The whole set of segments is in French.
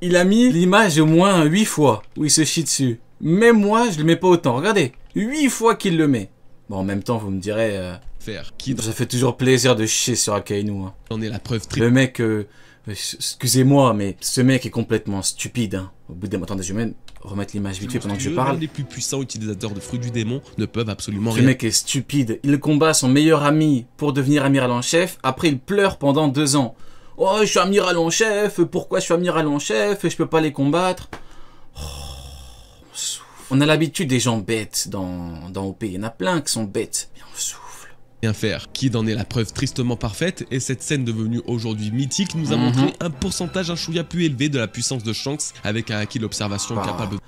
Il a mis l'image au moins 8 fois où il se chie dessus. Même moi, je le mets pas autant. Regardez, 8 fois qu'il le met. Bon, en même temps, vous me direz... ça fait toujours plaisir de chier sur Akainu. Hein. On est la preuve Le mec... excusez-moi, mais ce mec est complètement stupide. Hein. Au bout d'un moment, attendez, je vais même remettre l'image vite fait pendant que je parle. Même les plus puissants utilisateurs de fruits du démon ne peuvent absolument Ce rien. mec est stupide. Il combat son meilleur ami pour devenir amiral en chef. Après, il pleure pendant 2 ans. Oh, je suis amiral en chef. Pourquoi je suis amiral en chef? Je peux pas les combattre. On a l'habitude des gens bêtes dans OP. Il y en a plein qui sont bêtes. Mais on souffle. Rien faire. Kid en est la preuve tristement parfaite, et cette scène devenue aujourd'hui mythique nous a montré un pourcentage un chouïa plus élevé de la puissance de Shanks avec un haki d'observation capable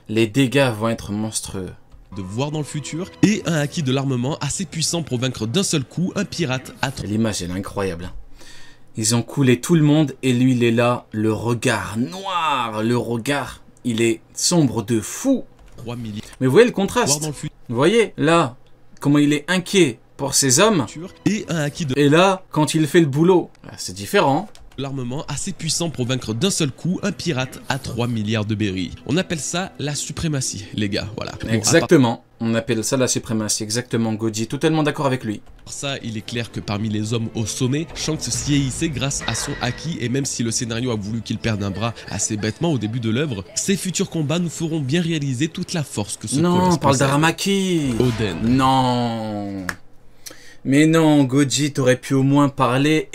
les dégâts vont être monstrueux. De voir dans le futur, et un haki de l'armement assez puissant pour vaincre d'un seul coup un pirate à L'image elle est incroyable. Ils ont coulé tout le monde et lui il est là, le regard noir, le regard, il est sombre de fou. 3 milliers. Mais vous voyez le contraste, Dans le futur, vous voyez là, comment il est inquiet pour ses hommes. et un haki de Et là, quand il fait le boulot, c'est différent. l'armement assez puissant pour vaincre d'un seul coup un pirate à 3 milliards de berries. On appelle ça la suprématie, les gars, voilà. Bon, Exactement, on appelle ça la suprématie, exactement, Goji, totalement d'accord avec lui. pour ça, il est clair que parmi les hommes au sommet, Shanks s'y est hissé grâce à son haki, et même si le scénario a voulu qu'il perde un bras assez bêtement au début de l'œuvre, ses futurs combats nous feront bien réaliser toute la force que ce Non, on parle d'Aramaki. Oden. Non. Mais non, Goji, t'aurais pu au moins parler,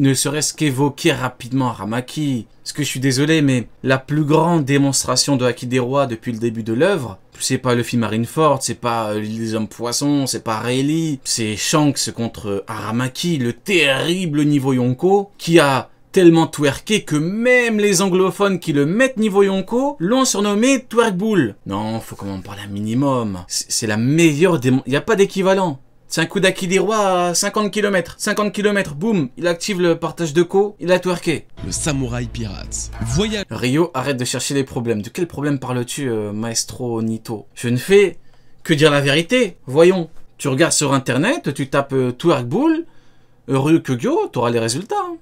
ne serait-ce qu'évoquer rapidement Aramaki. Parce que je suis désolé, mais la plus grande démonstration de Haki des Rois depuis le début de l'œuvre, c'est pas Luffy Marineford, c'est pas les Hommes Poissons, c'est pas Rayleigh, c'est Shanks contre Aramaki, le terrible niveau Yonko, qui a tellement twerké que même les anglophones qui le mettent niveau Yonko l'ont surnommé Twerkbull. Non, faut quand même en parler un minimum. C'est la meilleure démonstration, il n'y a pas d'équivalent. C'est un coup d'Haki des Rois à 50 km. 50 km, boum, il active le partage de co, il a twerké. Le samouraï pirate. Voyage. Rio, arrête de chercher les problèmes. De quel problème parles-tu, Maestro Nito? Je ne fais que dire la vérité. Voyons, tu regardes sur internet, tu tapes Twerkbull, Ryukugyo, t'auras les résultats. Hein.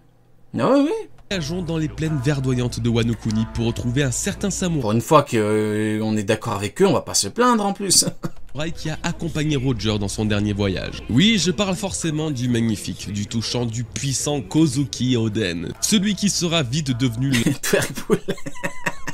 Ah oui, oui. Voyageons dans les plaines verdoyantes de Wano Kuni pour retrouver un certain samouraï. Pour une fois qu'on est d'accord avec eux, on va pas se plaindre en plus. Qui a accompagné Roger dans son dernier voyage. Oui, je parle forcément du magnifique, du touchant, du puissant Kozuki Oden. Celui qui sera vite devenu Twerkbull.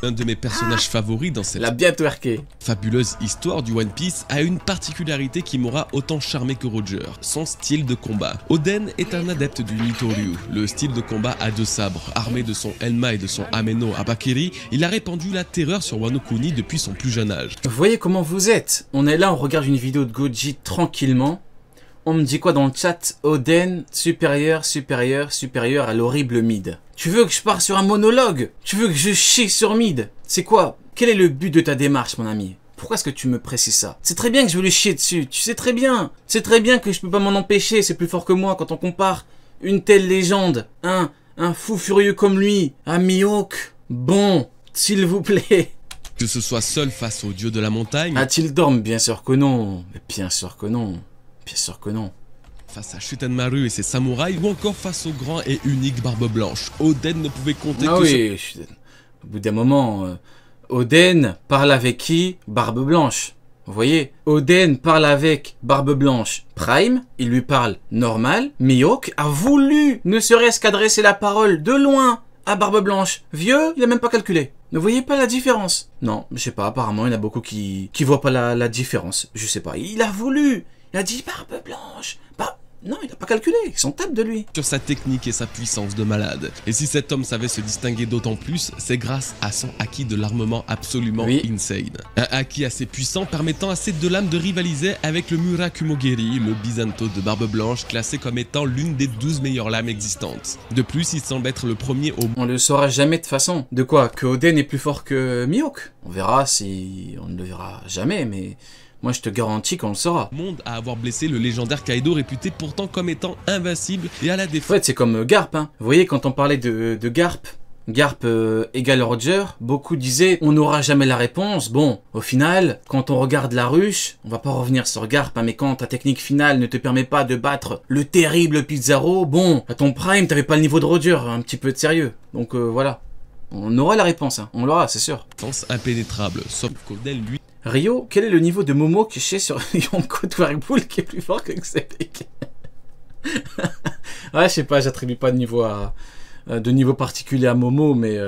l'un de mes personnages favoris dans cette Il a bien twerké. fabuleuse histoire du One Piece a une particularité qui m'aura autant charmé que Roger, son style de combat. Oden est un adepte du Nitoryu, le style de combat à 2 sabres. Armé de son Enma et de son Ameno Abakiri, il a répandu la terreur sur Wano Kuni depuis son plus jeune âge. Vous voyez comment vous êtes? On est là, on regarde une vidéo de Goji tranquillement. On me dit quoi dans le chat? Oden, supérieur, supérieur, supérieur à l'horrible mid. Tu veux que je parte sur un monologue? Tu veux que je chie sur mid? C'est quoi? Quel est le but de ta démarche, mon ami? Pourquoi est-ce que tu me précises ça? C'est très bien que je veux lui chier dessus. Tu sais très bien. C'est très bien que je peux pas m'en empêcher. C'est plus fort que moi quand on compare une telle légende. Un fou furieux comme lui. À Mihawk. Bon, s'il vous plaît. Que ce soit seul face au dieu de la montagne, A-t-il dorme? Bien sûr que non. Mais bien sûr que non. Bien sûr que non. face à Shutenmaru et ses samouraïs, ou encore face au grand et unique Barbe Blanche, Oden ne pouvait compter Ah que oui, au bout d'un moment, Oden parle avec qui? Barbe Blanche. Vous voyez, Oden parle avec Barbe Blanche Prime, il lui parle normal. Mihawk a voulu ne serait-ce qu'adresser la parole de loin à Barbe Blanche. Vieux, il a même pas calculé. Ne voyez pas la différence? Non, je sais pas, apparemment il y en a beaucoup qui voient pas la différence. Je sais pas, il a voulu. Il a dit Barbe Blanche. Non, il n'a pas calculé, ils s'en tapent de lui. sur sa technique et sa puissance de malade. Et si cet homme savait se distinguer d'autant plus, c'est grâce à son haki de l'armement absolument insane. Un haki assez puissant permettant à ces 2 lames de rivaliser avec le Murakumogeri, le Byzanto de Barbe Blanche, classé comme étant l'une des 12 meilleures lames existantes. De plus, il semble être le premier au On le saura jamais de toute façon. De quoi? Que Oden est plus fort que Mihawk? On verra si... On ne le verra jamais, mais... Moi, je te garantis qu'on le saura. monde à avoir blessé le légendaire Kaido, réputé pourtant comme étant invincible et à la En défense. fait, c'est comme Garp, hein. Vous voyez, quand on parlait de Garp, Garp égale Roger, beaucoup disaient on n'aura jamais la réponse. Bon, au final, quand on regarde la ruche, on va pas revenir sur Garp, hein, mais quand ta technique finale ne te permet pas de battre le terrible Pizarro, bon, à ton prime, t'avais pas le niveau de Roger, un petit peu de sérieux. Donc voilà. On aura la réponse, hein. On l'aura, c'est sûr. Défense impénétrable, sauf qu'Oden, lui... Rio, quel est le niveau de Momo caché sur Yonko Twerkpool qui est plus fort que Xebec? Ouais, je sais pas, j'attribue pas de niveau particulier à Momo, mais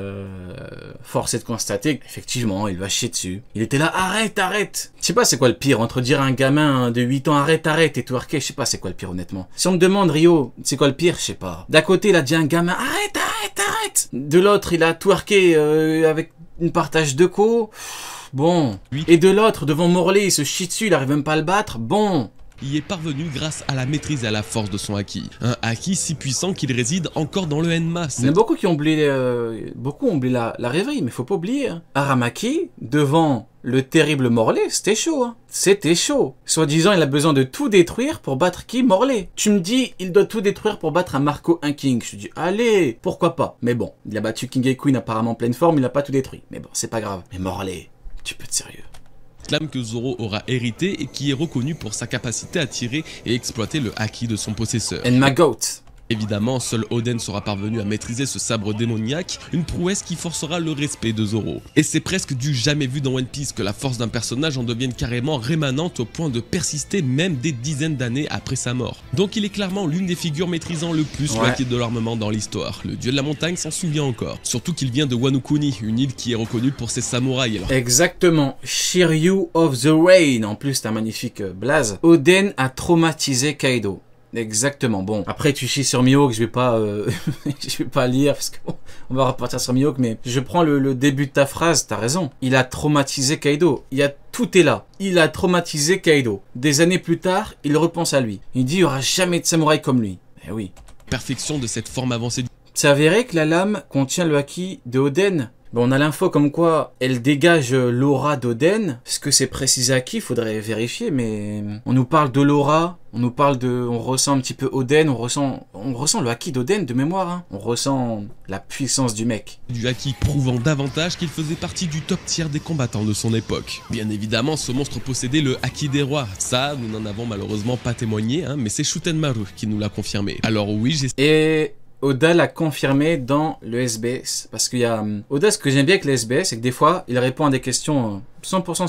force est de constater qu'effectivement, il va chier dessus. Il était là, arrête, arrête. Je sais pas c'est quoi le pire, entre dire à un gamin de 8 ans, arrête, arrête, et twerker, je sais pas c'est quoi le pire honnêtement. Si on me demande, Rio, c'est quoi le pire, je sais pas. D'un côté, il a dit à un gamin, arrête, arrête, arrête. De l'autre, il a twerké avec une partage de co. Bon. Oui. Et de l'autre, devant Morley, il se chie dessus, il arrive même pas à le battre. Bon. Il y est parvenu grâce à la maîtrise et à la force de son haki. Un haki si puissant qu'il réside encore dans le Enma. Il y en a beaucoup qui ont oublié, la rêverie, mais faut pas oublier. Hein. Aramaki, devant le terrible Morley, c'était chaud. Hein. C'était chaud. Soi-disant, il a besoin de tout détruire pour battre qui? Morley. Tu me dis, il doit tout détruire pour battre un Marco, un King. Je te dis, allez, pourquoi pas. Mais bon, il a battu King et Queen apparemment en pleine forme, il a pas tout détruit. Mais bon, c'est pas grave. Mais Morley, tu peux être sérieux. L'âme que Zoro aura hérité et qui est reconnu pour sa capacité à tirer et exploiter le haki de son possesseur. And my goat. Évidemment, seul Oden sera parvenu à maîtriser ce sabre démoniaque, une prouesse qui forcera le respect de Zoro. Et c'est presque du jamais vu dans One Piece que la force d'un personnage en devienne carrément rémanente au point de persister même des dizaines d'années après sa mort. Donc il est clairement l'une des figures maîtrisant le plus le haki de l'armement dans l'histoire. Le dieu de la montagne s'en souvient encore. Surtout qu'il vient de Wano Kuni, une île qui est reconnue pour ses samouraïs. Alors. Exactement, Shiryu of the Rain, en plus c'est un magnifique blaze. Oden a traumatisé Kaido. Exactement. Bon, après tu chies sur Mihawk, je vais pas lire parce qu'on va repartir sur Mihawk, mais je prends le début de ta phrase. T'as raison. Il a traumatisé Kaido. Tout est là. Il a traumatisé Kaido. Des années plus tard, il repense à lui. Il dit il y aura jamais de samouraï comme lui. Eh oui. Perfection de cette forme avancée. C'est avéré que la lame contient le haki de Oden. Bon, on a l'info comme quoi elle dégage l'aura d'Oden. Est-ce que c'est précisé à qui? Faudrait vérifier, mais on nous parle de l'aura, on ressent un petit peu Oden, on ressent le haki d'Oden de mémoire. Hein. On ressent la puissance du mec. Du haki prouvant davantage qu'il faisait partie du top tier des combattants de son époque. Bien évidemment, ce monstre possédait le haki des rois. Ça, nous n'en avons malheureusement pas témoigné, hein, mais c'est Shutenmaru qui nous l'a confirmé. Alors oui, Et Oda l'a confirmé dans le SBS. Parce qu'il y a... Oda, ce que j'aime bien avec le SBS, c'est que des fois, il répond à des questions 100%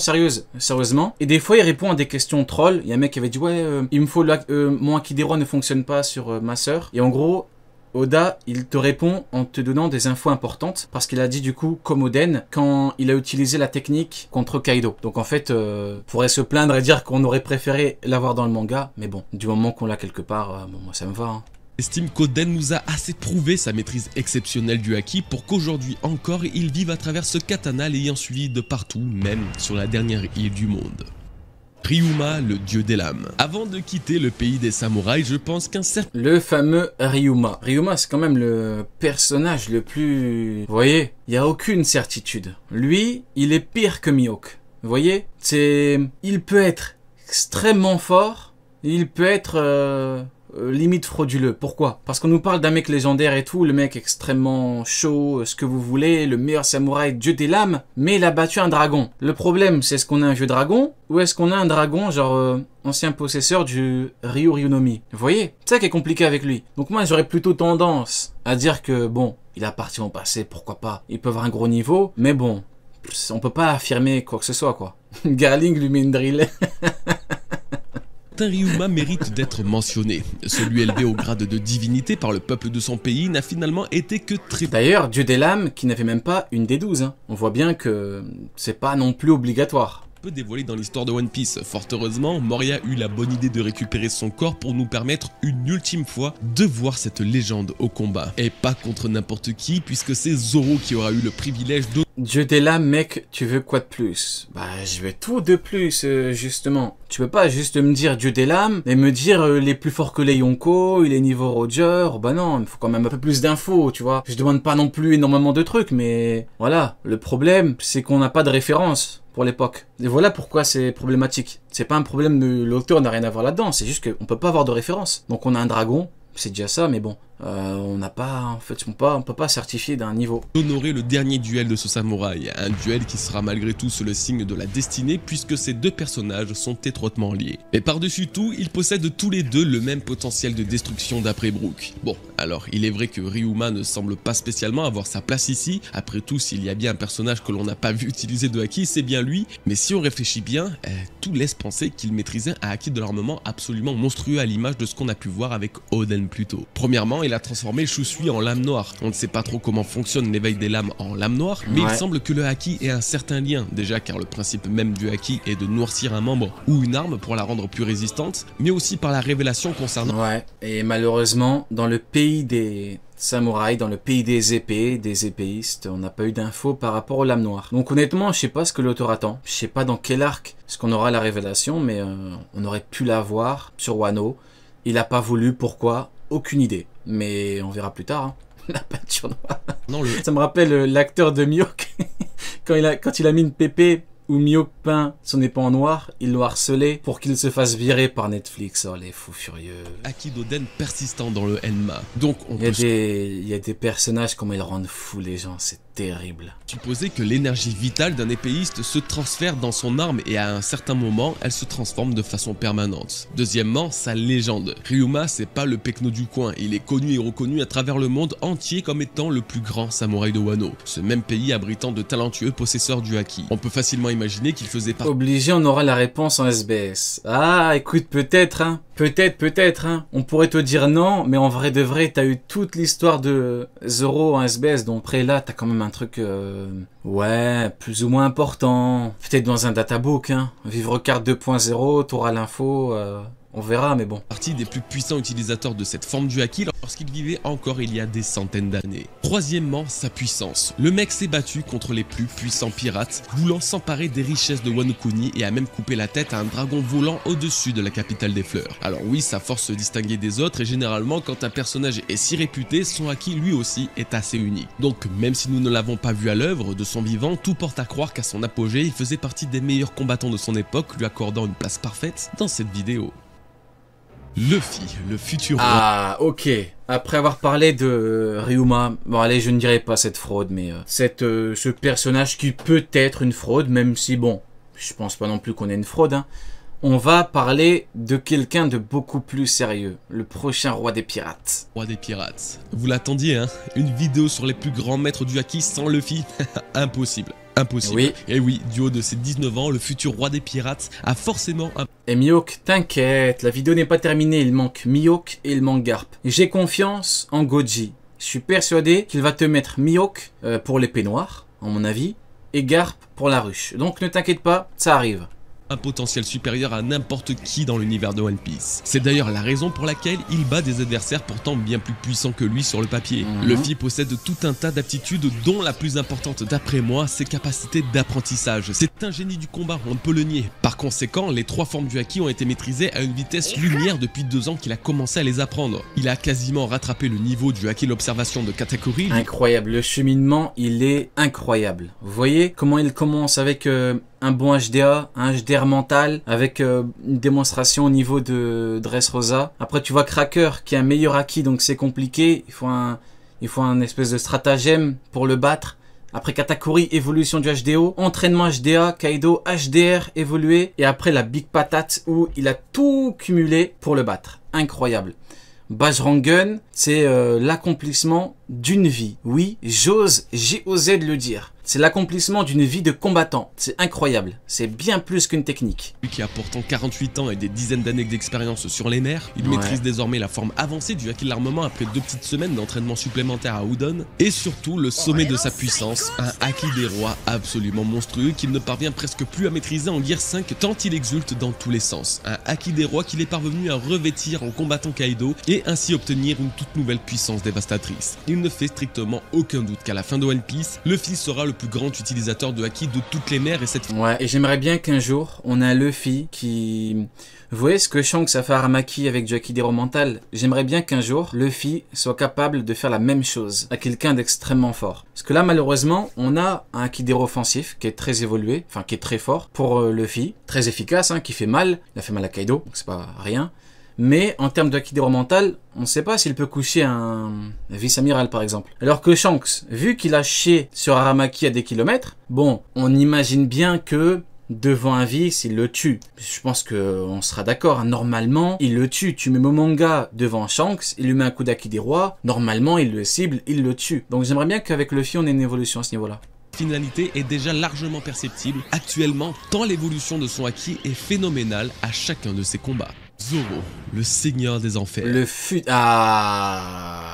sérieusement. Et des fois, il répond à des questions troll. Il y a un mec qui avait dit, ouais, il me faut... mon haki des rois ne fonctionne pas sur ma sœur. Et en gros, Oda, il te répond en te donnant des infos importantes. Parce qu'il a dit, du coup, comme Oden, quand il a utilisé la technique contre Kaido. Donc en fait, on pourrait se plaindre et dire qu'on aurait préféré l'avoir dans le manga. Mais bon, du moment qu'on l'a quelque part, bon, moi, ça me va, hein. Estime qu'Oden nous a assez prouvé sa maîtrise exceptionnelle du haki pour qu'aujourd'hui encore il vive à travers ce katana l'ayant suivi de partout, même sur la dernière île du monde. Ryuma, le dieu des lames. Avant de quitter le pays des samouraïs, je pense qu'un certain... Le fameux Ryuma. Ryuma, c'est quand même le personnage le plus... Vous voyez, il n'y a aucune certitude. Lui, il est pire que Mihawk. Vous voyez, il peut être extrêmement fort, il peut être... limite frauduleux. Pourquoi? Parce qu'on nous parle d'un mec légendaire et tout, le mec extrêmement chaud, ce que vous voulez, le meilleur samouraï, dieu des lames, mais il a battu un dragon. Le problème, c'est est-ce qu'on a un vieux dragon, ou est-ce qu'on a un dragon, genre ancien possesseur du Ryunomi. Vous voyez? C'est ça qui est compliqué avec lui. Donc moi, j'aurais plutôt tendance à dire que, bon, il appartient au passé, pourquoi pas. Il peut avoir un gros niveau, mais bon, on peut pas affirmer quoi que ce soit, quoi. Garling lui met une drill. Ryuma mérite d'être mentionné. Celui élevé au grade de divinité par le peuple de son pays n'a finalement été que très... D'ailleurs, dieu des lames qui n'avait même pas une des 12. Hein. On voit bien que c'est pas non plus obligatoire. Peu dévoilé dans l'histoire de One Piece. Fort heureusement, Moria eut la bonne idée de récupérer son corps pour nous permettre une ultime fois de voir cette légende au combat. Et pas contre n'importe qui, puisque c'est Zoro qui aura eu le privilège de... Dieu des lames, mec, tu veux quoi de plus? Bah, je veux tout de plus, justement. Tu peux pas juste me dire Dieu des lames et me dire il est plus fort que les Yonko, il est niveau Roger. Bah non, il faut quand même un peu plus d'infos, tu vois. Je demande pas non plus énormément de trucs, mais voilà. Le problème, c'est qu'on n'a pas de référence pour l'époque. Et voilà pourquoi c'est problématique. C'est pas un problème de l'auteur, n'a rien à voir là-dedans. C'est juste qu'on peut pas avoir de référence. Donc on a un dragon, c'est déjà ça, mais bon. on n'a pas, en fait, on peut pas certifier d'un niveau. Honorer le dernier duel de ce samouraï, un duel qui sera malgré tout sous le signe de la destinée puisque ces deux personnages sont étroitement liés. Et par-dessus tout, ils possèdent tous les deux le même potentiel de destruction d'après Brook. Bon, alors il est vrai que Ryuma ne semble pas spécialement avoir sa place ici, après tout s'il y a bien un personnage que l'on n'a pas vu utiliser de haki, c'est bien lui, mais si on réfléchit bien, tout laisse penser qu'il maîtrisait un haki de l'armement absolument monstrueux à l'image de ce qu'on a pu voir avec Oden plus tôt. Premièrement, il a transformé Shusui en lame noire. On ne sait pas trop comment fonctionne l'éveil des lames en lame noire, mais il semble que le haki ait un certain lien, déjà car le principe même du haki est de noircir un membre ou une arme pour la rendre plus résistante, mais aussi par la révélation concernant... Ouais, et malheureusement, dans le pays des samouraïs, dans le pays des épées, des épéistes, on n'a pas eu d'infos par rapport aux lames noires. Donc honnêtement, je sais pas ce que l'auteur attend. Je sais pas dans quel arc est-ce qu'on aura la révélation, mais on aurait pu la voir sur Wano. Il a pas voulu, pourquoi? Aucune idée. Mais on verra plus tard, hein. La peinture noire. Non, ça me rappelle l'acteur de Mihawk. quand il a mis une pépé où Mihawk peint son épée en noir, il l'a harcelé pour qu'il se fasse virer par Netflix. Oh, les fous furieux. Haki d'Oden persistant dans le Enma. Donc on il y a des personnages, comment ils rendent fous les gens, c'est terrible. Supposer que l'énergie vitale d'un épéiste se transfère dans son arme et à un certain moment, elle se transforme de façon permanente. Deuxièmement, sa légende. Ryuma, c'est pas le pecno du coin, il est connu et reconnu à travers le monde entier comme étant le plus grand samouraï de Wano, ce même pays abritant de talentueux possesseurs du haki. On peut facilement imaginer qu'il faisait partie... Obligé, on aura la réponse en SBS. Ah, écoute, peut-être, hein. Peut-être, hein. On pourrait te dire non, mais en vrai de vrai, t'as eu toute l'histoire de Zoro en SBS, donc après là, t'as quand même un truc, ouais, plus ou moins important. Peut-être dans un databook, hein. Vivre carte 2.0, t'auras l'info, on verra, mais bon. Partie des plus puissants utilisateurs de cette forme du haki lorsqu'il vivait encore il y a des centaines d'années. Troisièmement, sa puissance. Le mec s'est battu contre les plus puissants pirates, voulant s'emparer des richesses de Wano Kuni et a même coupé la tête à un dragon volant au-dessus de la capitale des fleurs. Alors oui, sa force se distinguer des autres et généralement quand un personnage est si réputé, son haki lui aussi est assez unique. Donc même si nous ne l'avons pas vu à l'œuvre, de son vivant, tout porte à croire qu'à son apogée, il faisait partie des meilleurs combattants de son époque, lui accordant une place parfaite dans cette vidéo. Luffy, le futur roi. Ah, ok. Après avoir parlé de Ryuma, bon allez, je ne dirais pas cette fraude, mais ce personnage qui peut être une fraude, même si bon, je pense pas non plus qu'on ait une fraude, hein. On va parler de quelqu'un de beaucoup plus sérieux, le prochain roi des pirates. Roi des pirates. Vous l'attendiez, hein? Une vidéo sur les plus grands maîtres du haki sans Luffy? Impossible. Impossible. Oui. Et oui, du haut de ses 19 ans, le futur roi des pirates a forcément un... Et Mihawk, t'inquiète, la vidéo n'est pas terminée, il manque Mihawk et il manque Garp. J'ai confiance en Goji. Je suis persuadé qu'il va te mettre Mihawk pour l'épée noire, à mon avis, et Garp pour la ruche. Donc ne t'inquiète pas, ça arrive. Un potentiel supérieur à n'importe qui dans l'univers de One Piece. C'est d'ailleurs la raison pour laquelle il bat des adversaires pourtant bien plus puissants que lui sur le papier. Luffy possède tout un tas d'aptitudes dont la plus importante d'après moi, ses capacités d'apprentissage. C'est un génie du combat, on ne peut le nier. Par conséquent, les trois formes du haki ont été maîtrisées à une vitesse lumière depuis 2 ans qu'il a commencé à les apprendre. Il a quasiment rattrapé le niveau du haki l'observation de Katakuri. Incroyable, le cheminement il est incroyable. Vous voyez comment il commence avec... un bon HDA, un HDR mental avec une démonstration au niveau de Dressrosa. Après tu vois Cracker qui a un meilleur haki donc c'est compliqué. Il faut un espèce de stratagème pour le battre. Après Katakuri, évolution du HDO, entraînement HDA, Kaido, HDR évolué. Et après la Big Patate où il a tout cumulé pour le battre. Incroyable. Bajrangun, c'est l'accomplissement d'une vie. Oui, j'ai osé de le dire. C'est l'accomplissement d'une vie de combattant. C'est incroyable. C'est bien plus qu'une technique. Lui qui a pourtant 48 ans et des dizaines d'années d'expérience sur les mers, il maîtrise désormais la forme avancée du haki de l'armement après 2 petites semaines d'entraînement supplémentaire à Udon. Et surtout le sommet de sa puissance, un haki des rois absolument monstrueux qu'il ne parvient presque plus à maîtriser en Gear 5 tant il exulte dans tous les sens. Un haki des rois qu'il est parvenu à revêtir en combattant Kaido et ainsi obtenir une toute nouvelle puissance dévastatrice. Il ne fait strictement aucun doute qu'à la fin de One Piece, Luffy sera le plus grand utilisateur de haki de toutes les mers et cette... Ouais, et j'aimerais bien qu'un jour, on ait un Luffy qui... Vous voyez ce que Shanks a fait à Aramaki avec du haki d'héros mental? J'aimerais bien qu'un jour, Luffy soit capable de faire la même chose à quelqu'un d'extrêmement fort. Parce que là, malheureusement, on a un haki d'héros offensif qui est très évolué, enfin qui est très fort pour Luffy, très efficace, hein, qui fait mal. Il a fait mal à Kaido, donc c'est pas rien. mais en termes de Akidero mental, on ne sait pas s'il peut coucher un vice-amiral par exemple. Alors que Shanks, vu qu'il a chié sur Aramaki à des kilomètres, bon, on imagine bien que devant un vice, il le tue. Je pense qu'on sera d'accord, hein. Normalement, il le tue. Tu mets Momonga devant Shanks, il lui met un coup d'Akidero, normalement, il le cible, il le tue. Donc j'aimerais bien qu'avec Luffy, on ait une évolution à ce niveau-là. Finalité est déjà largement perceptible actuellement, tant l'évolution de son Haki est phénoménale à chacun de ses combats. Zoro, le seigneur des enfers. Ah,